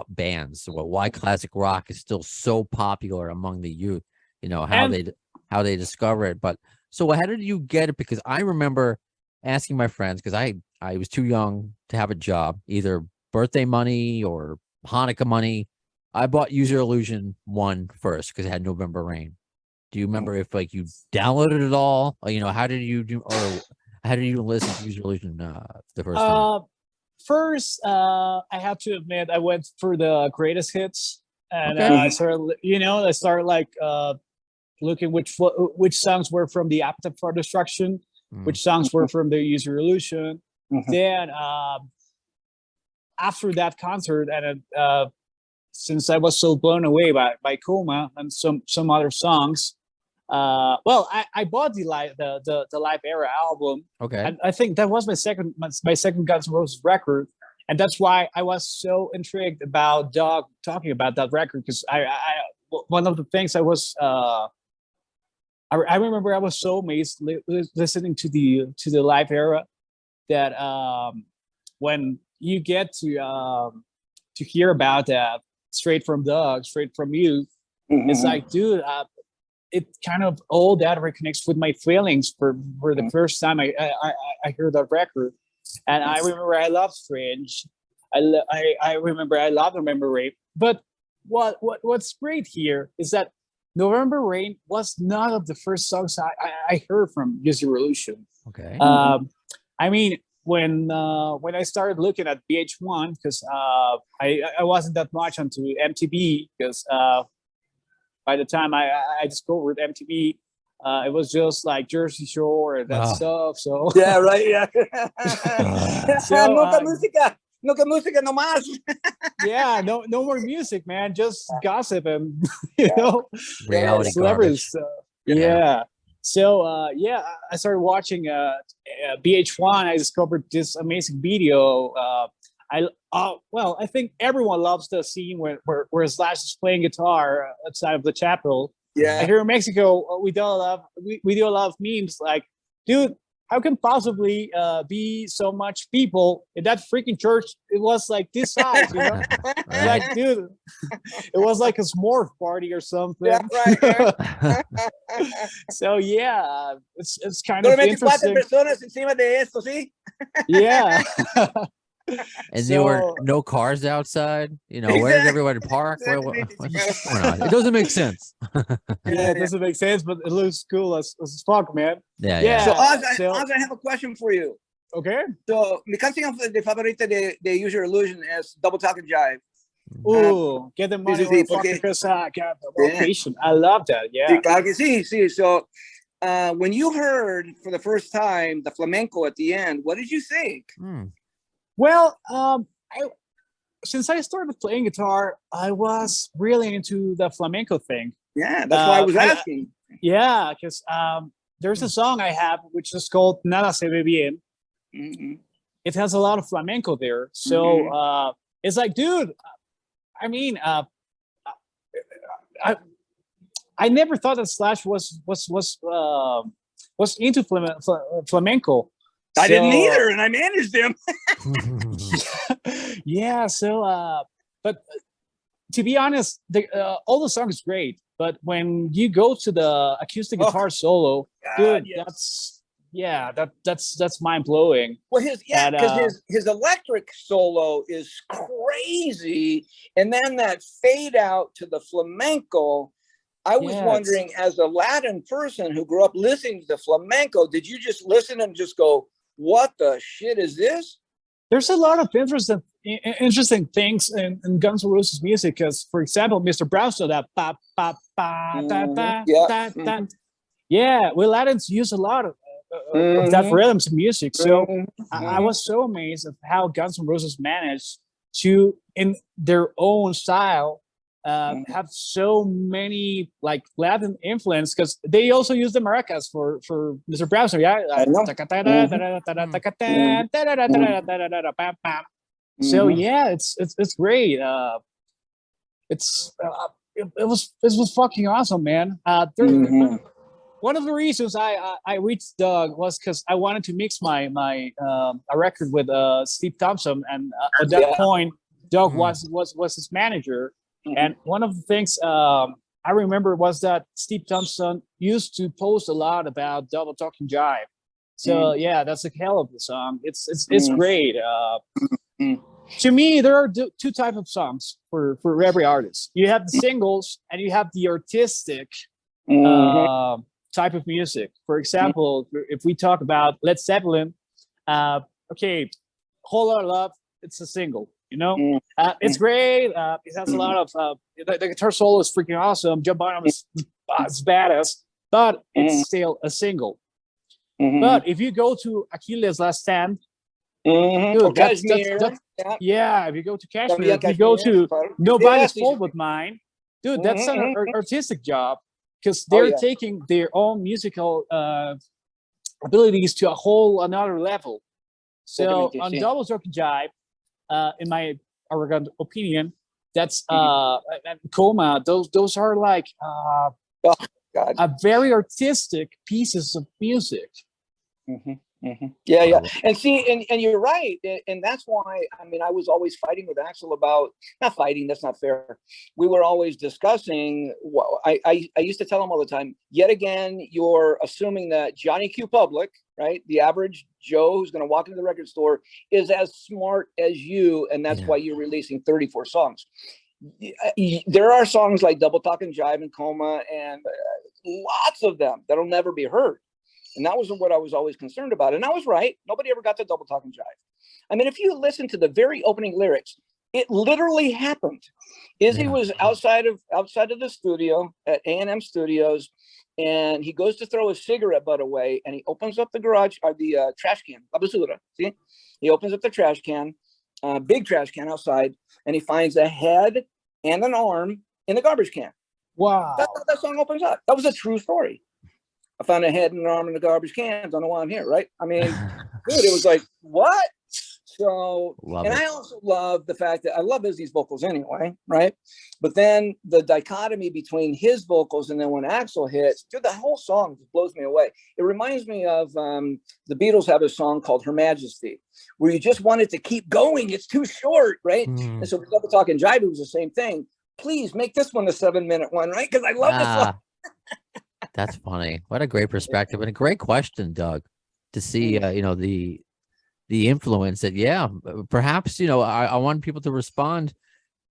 bands, why classic rock is still so popular among the youth. How they discover it. But so how did you get it? Because I remember asking my friends, because I was too young to have a job, either birthday money or Hanukkah money. I bought User Illusion 1 first, because it had November Rain. Do you remember if you downloaded it all? How did you listen to User Illusion the first time? First, I have to admit, I went for the greatest hits, and I started looking which songs were from the Appetite for Destruction, which songs were from the User Illusion. Then after that concert, and since I was so blown away by Coma and some other songs, I bought the Live Era album. Okay, and I think that was my second Guns N' Roses record. And that's why I was so intrigued about Doug talking about that record, because one of the things I was I remember I was so amazed listening to the Live Era, that when you get to hear about that straight from Doug, straight from you, it's like, dude, it kind of all that reconnects with my feelings for the first time I heard that record. And I remember I loved Fringe. I remember I loved November Rain. But what's great here is that November Rain was none of the first songs I heard from User Illusion. Okay. I mean, when I started looking at VH1, because I wasn't that much onto MTV, because by the time I discovered MTV, it was just like Jersey Shore and that stuff. So yeah, right, yeah. So, Nunca música no más. Yeah, no more music, man. Just gossip and reality celebrities. Yeah. So I started watching VH1. I discovered this amazing video. I think everyone loves the scene where Slash is playing guitar outside of the chapel. Yeah. Here in Mexico, we do a lot of memes like, dude, how can possibly be so much people in that freaking church? It was like this size, you know? Right. Like, dude, it was like a s'more party or something. Yeah, right. So yeah, it's kind of Solamente 4 interesting. personas encima de esto, ¿sí? Yeah. And there were So no cars outside. You know, where did everyone park? What's going on? It doesn't make sense. yeah, it doesn't make sense, but it looks cool as fuck, man. Yeah, Yeah. So, So- Oz, I have a question for you. Okay. So, mi canción de favorita de Use Your Illusion es Double Talk and Jive. Ooh, get the money sí, or fuck porque- because I got the Yeah. location. I love that. Yeah. Sí, claro que sí, sí. So, when you heard for the first time the flamenco at the end, what did you think? Well, since I started playing guitar, I was really into the flamenco thing. Yeah, that's why I was I- asking. Yeah, because there's a song I have which is called Nada se ve bien. Mhm. It has a lot of flamenco there, so it's like, dude. I mean, I never thought that Slash was into flamenco. I didn't So, either, and I managed him. yeah. So, but to be honest, all the song is great. But when you go to the acoustic guitar solo, God, dude, yes. that's mind blowing. Well, And, because his electric solo is crazy, and then that fade out to the flamenco. I was wondering, as a Latin person who grew up listening to the flamenco, did you just listen and just go, "What the shit is this?" There's a lot of interesting things in Guns N' Roses music. Because, for example, Mr. Brownstone, that pa pa pa da da da da. Yeah, we Latins use a lot of that rhythms in music. So I was so amazed at how Guns N' Roses managed to, in their own style, have so many like Latin influence, because they also use the maracas for Mr. Brownstone. Yeah. So yeah, it's great. It was fucking awesome, man. One of the reasons I reached Doug was because I wanted to mix my a record with Steve Thompson, and at that point, Doug was his manager. And one of the things I remember was that Steve Thompson used to post a lot about Double Talking Jive. So yeah, that's a hell of a song. It's great. To me, there are two types of songs for every artist. You have the singles and you have the artistic type of music. For example, if we talk about Led Zeppelin, okay, Whole Lotta Love, it's a single. You know, it's great. It has a lot of the guitar solo is freaking awesome. John Bonham is badass, but it's still a single. But if you go to Achilles' Last Stand, dude, that's, yeah. If you go to Kashmir, if you go to Nobody's Fault But Mine, dude, that's an artistic job, because they're taking their own musical abilities to a whole another level. So on Double Talking Jive, in my arrogant opinion, that's Coma. Those are like a very artistic pieces of music. Yeah. And see, and you're right. And that's why, I mean, I was always fighting with Axel about, not fighting, that's not fair. We were always discussing, I used to tell him all the time, yet again, you're assuming that Johnny Q. Public, right? The average Joe who's going to walk into the record store is as smart as you. And that's why you're releasing 34 songs. There are songs like Double Talk and Jive and Coma, and lots of them that'll never be heard. And that was what I was always concerned about. And I was right. Nobody ever got to Double Talk and Jive. I mean, if you listen to the very opening lyrics, it literally happened. Izzy was outside of the studio at A&M Studios, and he goes to throw his cigarette butt away, and he opens up the garage, or the trash can, la basura, see? He opens up the trash can, big trash can outside, and he finds a head and an arm in the garbage can. Wow. That's how that song opens up. That was a true story. I found a head and an arm in the garbage can. Don't know why I'm here, right? I mean, dude, it was like, what? So, Love and it. I also love the fact that I love Izzy's vocals anyway, right? But then the dichotomy between his vocals and then when Axl hits, dude, the whole song just blows me away. It reminds me of the Beatles have a song called Her Majesty, where you just want it to keep going. It's too short, right? And so Double Talk and Jive, it was the same thing. Please make this one a 7-minute one, right? Because I love this song. That's funny. What a great perspective and a great question, Doug, to see, you know, the influence that, perhaps, you know, I want people to respond,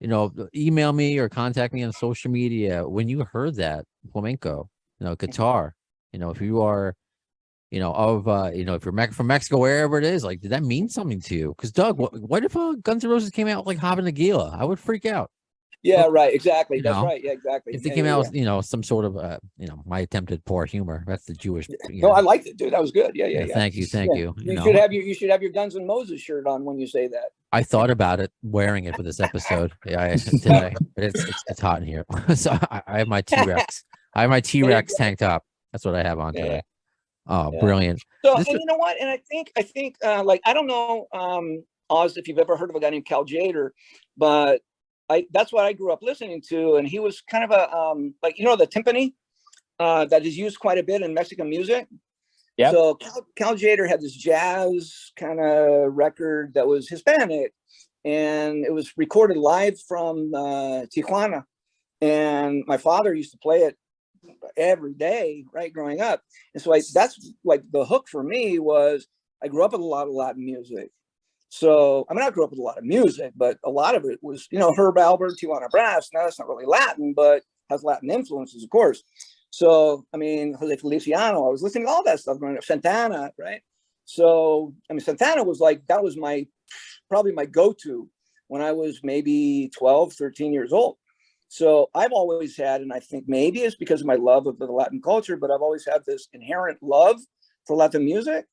you know, email me or contact me on social media when you heard that flamenco, you know, guitar, you know, if you are, you know, of, you know, if you're from Mexico, wherever it is, like, did that mean something to you? Because Doug, what if Guns N' Roses came out with like Hava Nagila? I would freak out. Yeah, right. Exactly. You That's know, right. Yeah, exactly. if they came out with, you know, some sort of, you know, my attempted poor humor. That's the Jewish. No, I liked it, dude. That was good. Yeah. Thank you. You know, You should have your Guns N' Moses shirt on when you say that. I thought about it, wearing it for this episode today, but it's hot in here. So I have my T-Rex. I have my T-Rex tank top. That's what I have on today. Oh, brilliant. So, and you know what? And I think like, I don't know, Oz, if you've ever heard of a guy named Cal Jader, but that's what I grew up listening to. And he was kind of a, like, you know, the timpani that is used quite a bit in Mexican music. Yeah. So Cal Jader had this jazz kind of record that was Hispanic, and it was recorded live from Tijuana. And my father used to play it every day, right, growing up. And so that's like the hook for me was I grew up with a lot of Latin music. So, I mean, I grew up with a lot of music, but a lot of it was, you know, Herb Albert, Tijuana Brass. Now, that's not really Latin, but has Latin influences, of course. So, I mean, Jose Feliciano, I was listening to all that stuff growing up, Santana, right? So, I mean, Santana was like, that was probably my go-to when I was maybe 12, 13 years old. So I've always had, and I think maybe it's because of my love of the Latin culture, but I've always had this inherent love for Latin music.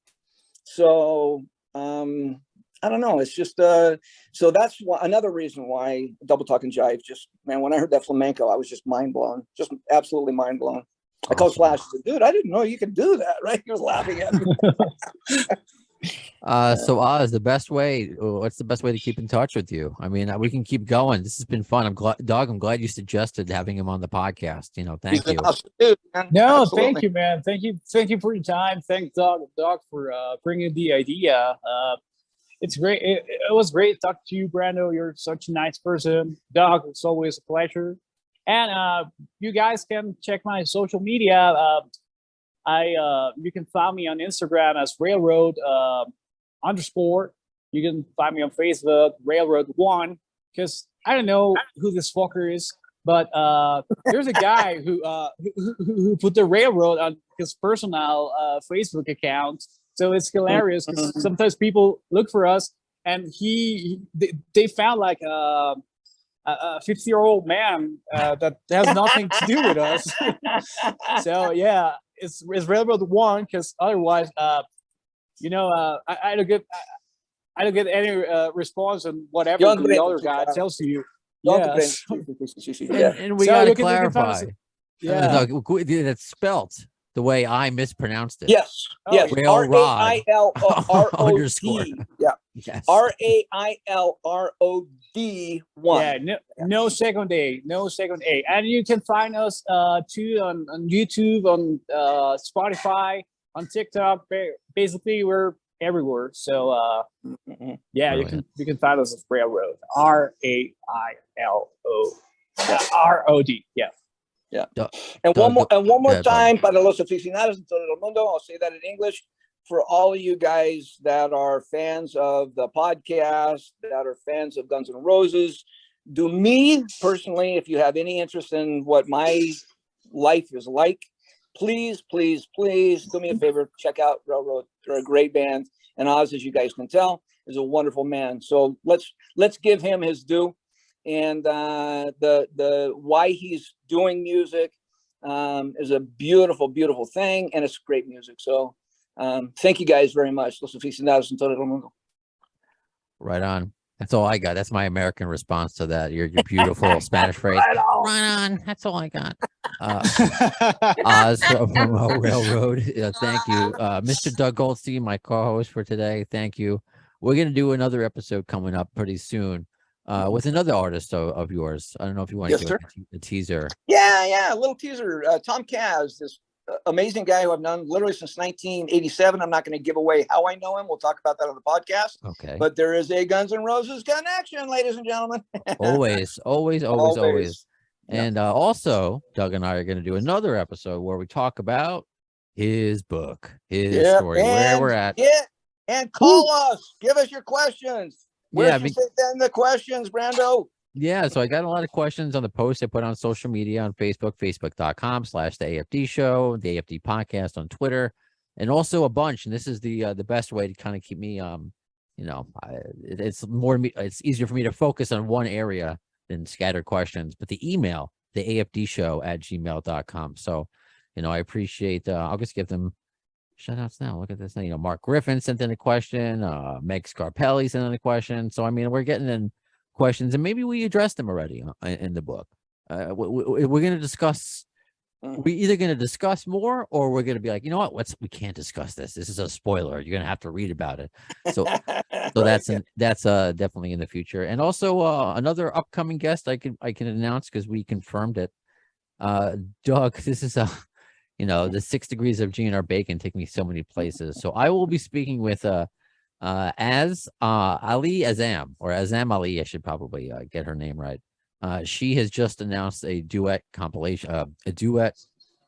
So, I don't know. It's just, so that's another reason why Double Talk and Jive just, man, when I heard that flamenco, I was just mind blown, just absolutely mind blown. I called Slash and said, dude, I didn't know you could do that, right? He was laughing at me. So Oz, what's the best way to keep in touch with you? I mean, we can keep going. This has been fun. I'm glad you suggested having him on the podcast. You know, thank you. Awesome dude, no, absolutely. Thank you, man. Thank you for your time. Thank Doug for bringing the idea. It's great. It was great to talk to you, Brando. You're such a nice person. Doug, it's always a pleasure. And you guys can check my social media. You can find me on Instagram as Railrod _. You can find me on Facebook, Railrod1, because I don't know who this fucker is, but there's a guy who put the Railrod on his personal Facebook account. So it's hilarious because sometimes people look for us and they found like a 50-year-old man that has nothing to do with us. So yeah, it's Railrod1 because otherwise, you know, I don't get any response on whatever the other guy tells you. Yes. And we gotta clarify. That's spelt the way I mispronounced it. Yes. Yes. Railrod RAILROD. Yeah. Yes. RAILROD1. Yeah. No second A. No second A. And you can find us too on YouTube, on Spotify, on TikTok. Basically, we're everywhere. So yeah, Brilliant. you can find us as Railrod. RAILO ROD. Yeah. Yeah. And one more time, para los aficionados en todo el mundo, I'll say that in English, for all of you guys that are fans of the podcast, that are fans of Guns N' Roses, do me personally, if you have any interest in what my life is like, please do me a favor, check out Railrod. They're a great band. And Oz, as you guys can tell, is a wonderful man. So let's give him his due. And the why he's doing music is a beautiful, beautiful thing, and it's great music. So thank you guys very much. Los aficionados en todo el mundo. Right on. That's all I got. That's my American response to that. Your beautiful Spanish phrase. Right on. That's all I got. Oz from Railrod. Thank you, Mr. Doug Goldstein, my co-host for today. Thank you. we're gonna do another episode coming up pretty soon with another artist of yours. I don't know if you want to give a teaser. Yeah, a little teaser. Tom Kaz, this amazing guy who I've known literally since 1987. I'm not going to give away how I know him. We'll talk about that on the podcast. Okay. But there is a Guns N' Roses connection, ladies and gentlemen. always. And also, Doug and I are going to do another episode where we talk about his book, his story, where we're at. Yeah, and call us. Give us your questions. Where should send the questions, Brando? Yeah, so I got a lot of questions on the post I put on social media on Facebook, facebook.com/the AFD show, the AFD podcast on Twitter, and also a bunch. And this is the best way to kind of keep me, it's easier for me to focus on one area than scattered questions. But the email, the AFDshow@gmail.com. So, I appreciate, I'll just give them shout outs now. Look at this thing. Mark Griffin sent in a question. Meg Scarpelli sent in a question. So, we're getting in questions, and maybe we addressed them already in the book. We're going to discuss. We're either going to discuss more, or we're going to be like, we can't discuss this. This is a spoiler. You're going to have to read about it. So, that's definitely in the future. And also another upcoming guest I can announce because we confirmed it. Doug, this is the 6 degrees of GNR bacon take me so many places. So I will be speaking with Ali Azam, or Azam Ali. I should probably get her name right. She has just announced a duet compilation,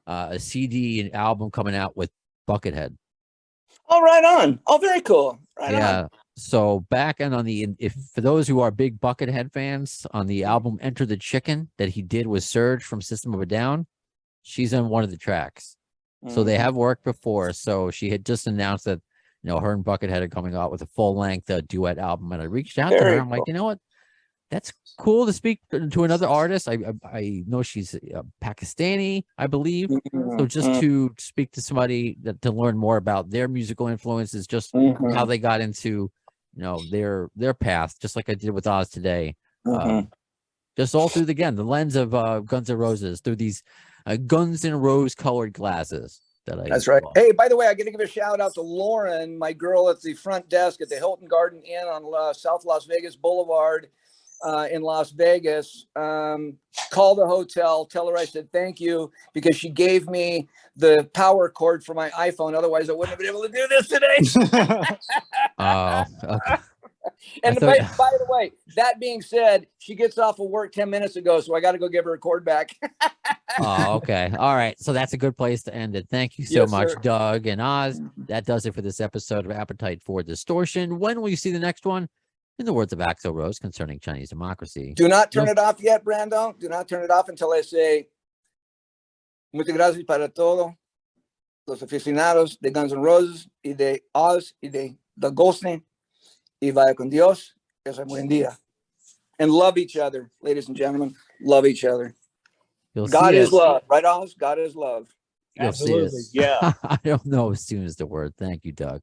a CD and album coming out with Buckethead. Oh, right on. Oh, very cool. Right on. So back and for those who are big Buckethead fans, on the album Enter the Chicken that he did with Serge from System of a Down, she's on one of the tracks. So they have worked before. So she had just announced that, her and Buckethead are coming out with a full-length duet album. And I reached out to her. I'm like, you know what? That's cool to speak to another artist. I know she's Pakistani, I believe. So just to speak to somebody to learn more about their musical influences, just how they got into, their path, just like I did with Oz today. Just all through the lens of Guns N' Roses, through these Guns N' Rose colored glasses. That's right. Hey, by the way, I got to give a shout out to Lauren, my girl at the front desk at the Hilton Garden Inn on South Las Vegas Boulevard in Las Vegas. Call the hotel, tell her I said thank you, because she gave me the power cord for my iPhone. Otherwise, I wouldn't have been able to do this today. Oh, okay. And by the way, that being said, she gets off of work 10 minutes ago, so I got to go give her a cord back. Oh, okay. All right. So that's a good place to end it. Thank you so much, sir. Doug and Oz. That does it for this episode of Appetite for Distortion. When will you see the next one? In the words of Axl Rose concerning Chinese democracy. Do not turn it off yet, Brando. Do not turn it off until I say, muchas gracias para todo los aficionados de Guns N' Roses y de Oz y de Doug Goldstein. Y vaya con Dios. Es un buen día. And love each other, ladies and gentlemen. Love each other. God is love. Right, Oz? God is love. Absolutely. Yeah. I don't know as soon as the word. Thank you, Doug.